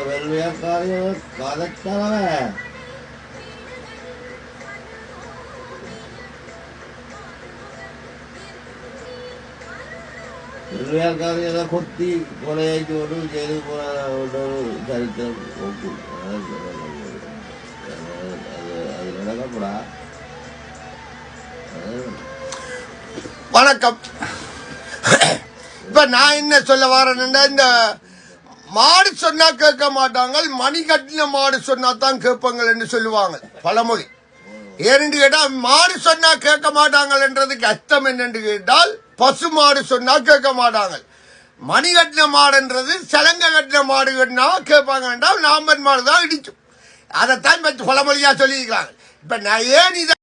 வெள்ளையக்காரையும் கதைத்தவன் வெள்ளையக்காரையை கொத்தி கொலையாக்கி ஜெயிலுக்கு போன சரித்திரம் அது நடக்கப்படா. வணக்கம். இப்ப நான் என்ன சொல்ல வரேன்னா, இந்த மாடு சொன்னா கேட்க மாட்டாங்க, மணி கட்டின மாடு சொன்னா தான் கேட்பாங்க என்று சொல்லுவாங்க பழமொழி. ஏனென்று கேட்டால் மாடு சொன்னா கேட்க மாட்டாங்கன்றதுக்கு அர்த்தம் என்னென்று கேட்டால் பசு மாடு சொன்னா கேட்க மாட்டாங்க. மணி கட்டின மாடுன்றது சலங்க கட்டின மாடு கட்டினா கேட்பாங்க என்றால் நாம்பன் மாடு தான் இடிக்கும். அதைத்தான் பழமொழியா சொல்லியிருக்கிறாங்க. இப்ப நான் ஏன் இதை